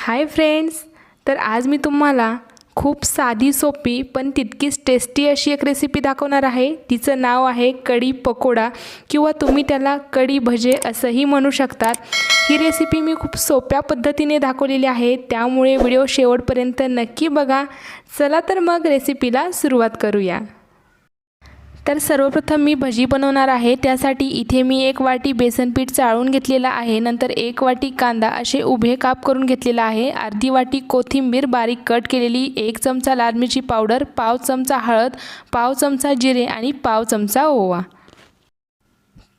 Hi friends, तर आज मी तुम्हाला खूप साधी सोपी पण तितकीच टेस्टी अशी एक रेसिपी दाखवणार आहे। तिचं नाव आहे कढीपकोडा किंवा तुम्ही त्याला कढी भजे असंही म्हणू शकतात। ही रेसिपी मी खूप सोप्या पद्धतीने दाखवलेली आहे, त्यामुळे व्हिडिओ शेवटपर्यंत नक्की बघा। चला तर मग रेसिपीला सुरुवात करूया। तर सर्वप्रथम मी भजी बनवणार आहे। त्यासाठी इथे मी 1 वाटी बेसन पीठ चाळून घेतलेला आहे। नंतर 1 वाटी कांदा असे उभे काप करून घेतलेला आहे। अर्धी वाटी कोथिंबीर बारीक कट केलेली, 1 चमचा लाल मिरची पावडर, पाव चमचा हळद, पाव चमचा जिरे आणि पाव चमचा ओवा।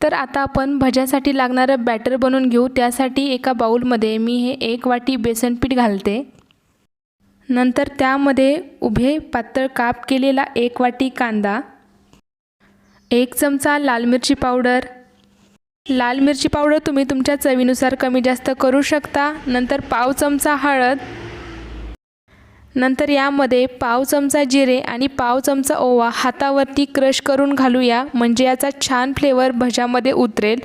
तर आता आपण भज्यासाठी लागणारं बॅटर बनवून घेऊ। त्यासाठी एका बाउलमध्ये मी हे 1 वाटी बेसन पीठ घालते। नंतर त्यामध्ये उभे पातळ काप केलेला 1 वाटी कांदा, 1 चमचा लाल मिरची पावडर। लाल मिरची पावडर तुम्ही तुमच्या चवीनुसार कमी जास्त करू शकता। नंतर पाव चमचा हळद, नंतर यामध्ये पाव चमचा जिरे आणि पाव चमचा ओवा हातावरती क्रश करून घालूया, म्हणजे याचा छान फ्लेवर भज्यामध्ये उतरेल।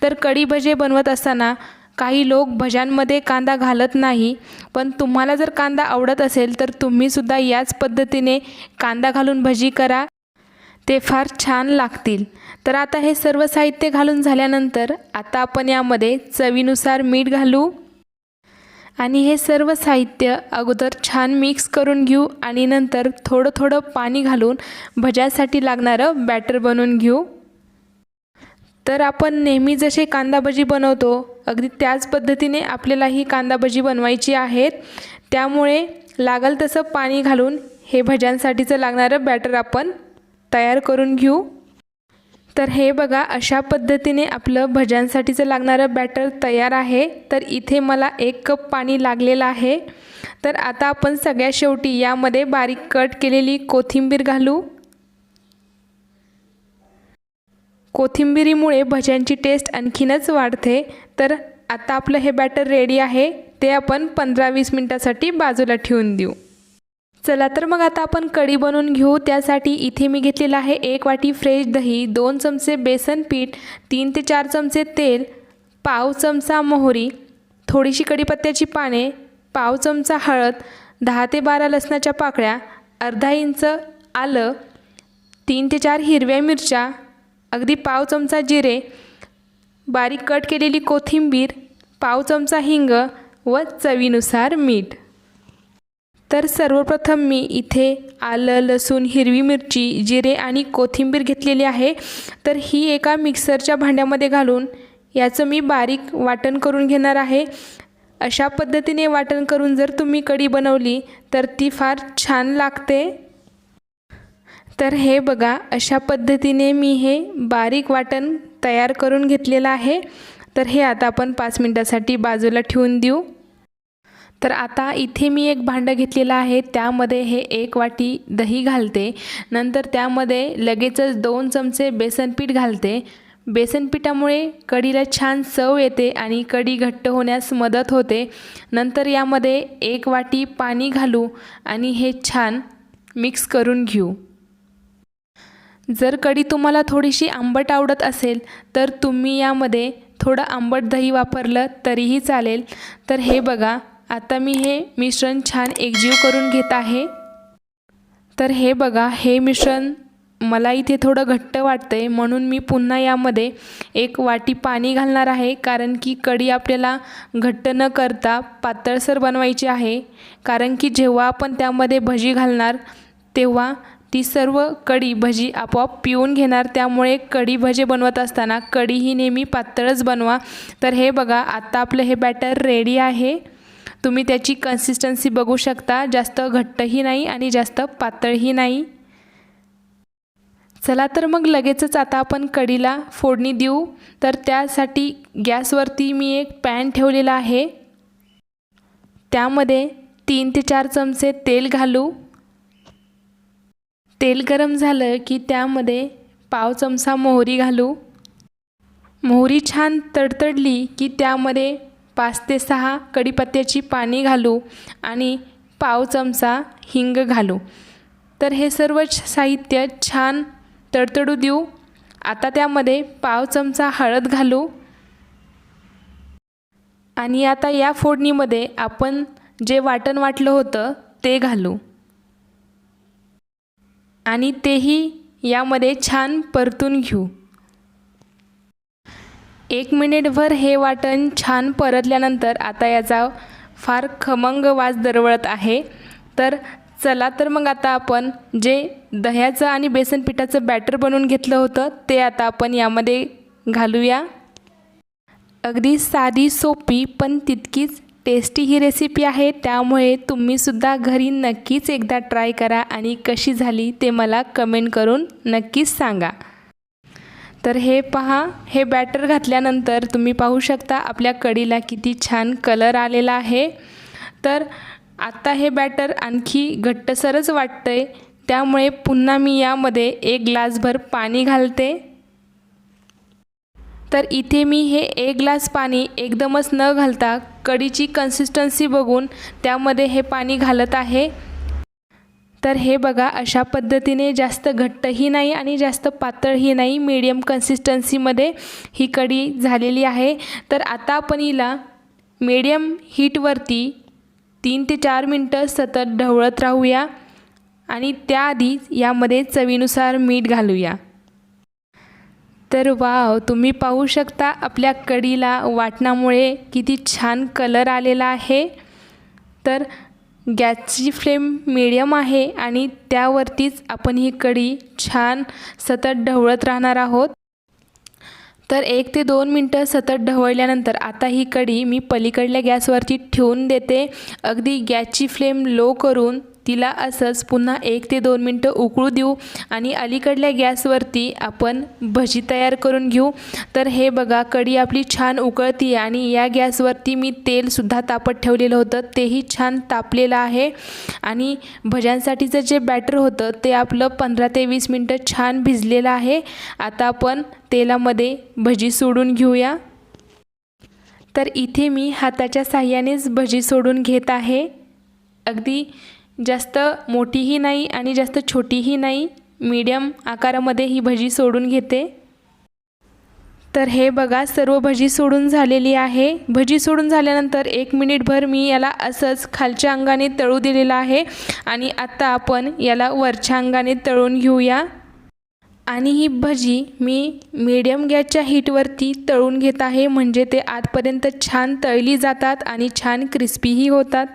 तर कढी भजे बनवत असताना काही लोक भज्यांमध्ये कांदा घालत नाही, पण तुम्हाला जर कांदा आवडत असेल तर तुम्ही सुद्धा याच पद्धतीने कांदा घालून भजी करा, ते फार छान लागतील। तर आता हे सर्व साहित्य घालून झाल्यानंतर आता आपण यामध्ये चवीनुसार मीठ घालू आणि हे सर्व साहित्य अगोदर छान मिक्स करून घेऊ आणि नंतर थोडं थोडं पाणी घालून भज्यासाठी लागणारं बॅटर बनवून घेऊ। तर आपण नेहमी जसे कांदा भजी बनवतो अगदी त्याच पद्धतीने आपल्याला ही कांदा भजी बनवायची आहेत, त्यामुळे लागल तसं पाणी घालून हे भज्यांसाठीचं लागणारं बॅटर आपण तयार करून घेऊ। तर हे बघा, अशा पद्धतीने आपलं भज्यांसाठीचं लागणारं बॅटर तयार आहे। तर इथे मला 1 कप पाणी लागलेलं आहे। तर आता आपण सगळ्यात शेवटी यामध्ये बारीक कट केलेली कोथिंबीर घालू। कोथिंबीरीमुळे भज्यांची टेस्ट आणखीनच वाढते। तर आता आपलं हे बॅटर रेडी आहे, ते आपण 15-20 मिनिटासाठी बाजूला ठेवून देऊ। चला तर मग आता आपण कढी बनवून घेऊ। त्यासाठी इथे मी घेतलेला आहे 1 वाटी फ्रेश दही, 2 चमचे बेसन पीठ, 3 ते 4 चमचे तेल, पाव चमचा मोहरी, थोडीशी कढीपत्त्याची पाने, पाव चमचा हळद, 10 ते 12 लसणाच्या पाकळ्या, अर्धा इंच आलं, 3 ते 4 हिरव्या मिरच्या, अगदी पाव चमचा जिरे, बारीक कट केलेली कोथिंबीर, पाव चमचा हिंग व चवीनुसार मीठ। तर सर्वप्रथम मी इथे आलं, लसूण, हिरवी मिरची, जिरे आणि कोथिंबीर घेतलेली आहे। तर ही एका मिक्सरच्या भांड्यामध्ये घालून याचं मी बारीक वाटण करून घेणार आहे। अशा पद्धतीने वाटण करून जर तुम्ही कढी बनवली तर ती फार छान लागते। तर हे बघा, अशा पद्धतीने मी हे बारीक वाटण तयार करून घेतलेलं आहे। तर हे आता आपण 5 मिनिटासाठी बाजूला ठेवून देऊ। तर आता इथे मी एक भांडं घेतलेलं आहे, त्यामध्ये हे 1 वाटी दही घालते। नंतर त्यामध्ये लगेचच 2 चमचे बेसन पीठ घालते। बेसन पिठामुळे कढीला छान चव येते आणि कढी घट्ट होण्यास मदत होते। नंतर यामध्ये 1 वाटी पाणी घालू आणि हे छान मिक्स करून घेऊ। जर कढी तुम्हाला थोडीशी आंबट आवडत असेल तर तुम्ही यामध्ये थोडं आंबट दही वापरलं तरीही चालेल। तर हे बघा, आता मी हे मिश्रण छान एकजीव करून घेत आहे। तर हे बघा, हे मिश्रण मला इथे थोडं घट्ट वाटतंय, म्हणून मी पुन्हा यामध्ये 1 वाटी पाणी घालणार आहे, कारण की कढी आपल्याला घट्ट न करता पातळसर बनवायची आहे। कारण की जेव्हा आपण त्यामध्ये भजी घालणार तेव्हा ती सर्व कढी भजी आपोआप पिऊन घेणार, त्यामुळे कढी भजे बनवत असताना कढी ही नेहमी पातळच बनवा। तर हे बघा, आता आपलं हे बॅटर रेडी आहे। तुम्ही त्याची कन्सिस्टन्सी बघू शकता, जास्त घट्टही नाही आणि जास्त पातळही नाही। चला तर मग लगेचच आता आपण कढीला फोडणी देऊ। तर त्यासाठी गॅसवरती मी एक पॅन ठेवलेला आहे, त्यामध्ये 3 ते 4 चमचे तेल घालू। तेल गरम झालं की त्यामध्ये पाव चमचा मोहरी घालू। मोहरी छान तडतडली की त्यामध्ये 5 ते 6 कढीपत्त्याची पाने घालू आणि पाव चमचा हिंग घालू। तर हे सर्व साहित्य छान तडतडू देऊ। आता त्यामध्ये पाव चमचा हळद घालू आणि आता या फोडणीमध्ये आपण जे वाटण वाटलं होतं ते घालू आणि तेही यामध्ये छान परतून घेऊ. 1 मिनिटभर हे वाटण छान परतल्यानंतर आता याचा फार खमंग वास दरवळत आहे. तर चला तर मग आता आपण जे दह्याचं आणि बेसन पिठाचं बॅटर बनवून घेतलं होतं ते आता आपण यामध्ये घालूया. अगदी साधी सोपी पण तितकीच टेस्टी ही रेसिपी आहे, त्यामुळे तुम्हीसुद्धा घरी नक्कीच एकदा ट्राय करा आणि कशी झाली ते मला कमेंट करून नक्कीच सांगा. तर हे पहा, हे बॅटर घातल्यानंतर तुम्ही पाहू शकता आपल्या कढीला किती छान कलर आलेला आहे. तर आता हे बॅटर आणखी घट्टसरच वाटतंय, त्यामुळे पुन्हा मी यामध्ये 1 ग्लासभर पाणी घालते. तर इथे मी हे 1 ग्लास पाणी एकदमच न घालता कढीची कन्सिस्टन्सी बघून त्यामध्ये हे पाणी घालत आहे. तर हे बघा, अशा पद्धतीने जास्त घट्टही नाही आणि जास्त पातळही नाही, मीडियम कन्सिस्टन्सीमध्ये ही कढी झालेली आहे. तर आता आपण हिला मीडियम हीटवरती 3 ते 4 मिनटं सतत ढवळत राहूया आणि त्याआधी यामध्ये चवीनुसार मीठ घालूया. तर वाव, तुम्ही पाहू शकता आपल्या कढीला वाटणामुळे किती छान कलर आलेला आहे. तर गॅसची फ्लेम मीडियम आहे आणि त्यावरतीच आपण ही कढी छान सतत ढवळत राहणार आहोत. तर 1 ते 2 मिनटं सतत ढवळल्यानंतर आता ही कढी मी पलीकडल्या गॅसवरती ठेवून देते. अगदी गॅसची फ्लेम लो करून तिला असंच पुन्हा 1 ते 2 मिनटं उकळू देऊ आणि अलीकडल्या गॅसवरती आपण भजी तयार करून घेऊ. तर हे बघा, कढी आपली छान उकळती आणि या गॅसवरती मी तेलसुद्धा तापत ठेवलेलं होतं, तेही छान तापलेलं आहे. आणि भज्यांसाठीचं जे बॅटर होतं ते आपलं 15 ते 20 मिनटं छान भिजलेलं आहे. आता आपण तेलामध्ये भजी सोडून घेऊया. तर इथे मी हाताच्या साहाय्यानेच भजी सोडून घेत आहे. अगदी जास्त मोठीही नाही आणि जास्त छोटीही नाही, मीडियम आकारामध्ये ही भजी सोडून घेते. तर हे बघा, सर्व भजी सोडून झालेली आहे. भजी सोडून झाल्यानंतर 1 मिनिटभर मी याला असंच खालच्या अंगाने तळू दिलेलं आहे आणि आता आपण याला वरच्या अंगाने तळून घेऊया. आणि ही भजी मी मीडियम गॅसच्या हीटवरती तळून घेत आहे, म्हणजे ते आतपर्यंत छान तळली जातात आणि छान क्रिस्पीही होतात.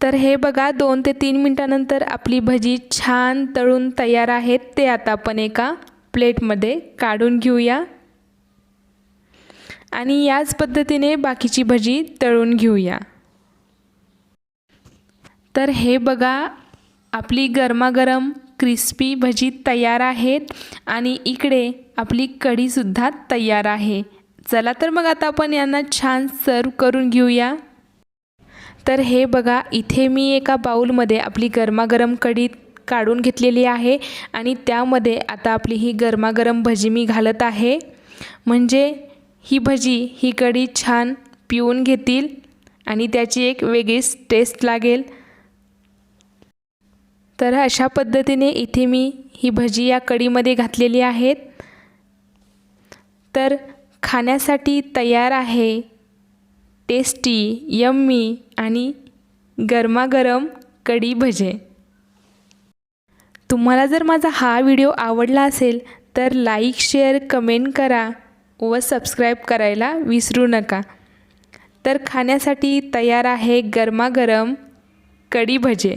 तर हे बघा, 2 ते 3 मिनटानंतर आपली भजी छान तळून तयार आहेत. ते आता आपण एका प्लेटमध्ये काढून घेऊया आणि याच पद्धतीने बाकीची भजी तळून घेऊया. तर हे बघा, आपली गरमागरम क्रिस्पी भजी तयार आहेत आणि इकडे आपली कढीसुद्धा तयार आहे. चला तर मग आता आपण यांना छान सर्व करून घेऊया. तर हे बघा, इथे मी एका बाउलमध्ये आपली गरमागरम कढी काढून घेतलेली आहे आणि त्यामध्ये आता आपली ही गरमागरम भजी मी घालत आहे, म्हणजे ही भजी ही कढी छान पिऊन घेतील आणि त्याची एक वेगळीच टेस्ट लागेल. तर अशा पद्धतीने इथे मी ही भजी या कढीमध्ये घातलेली आहेत. तर खाण्यासाठी तयार आहे टेस्टी, यम्मी आणि गरमागरम कढी भजे. तुम्हाला जर माझा हा व्हिडिओ आवडला असेल तर लाईक, शेअर, कमेंट करा व सबस्क्राईब करायला विसरू नका. तर खाण्यासाठी तयार आहे गरमागरम कढी भजे.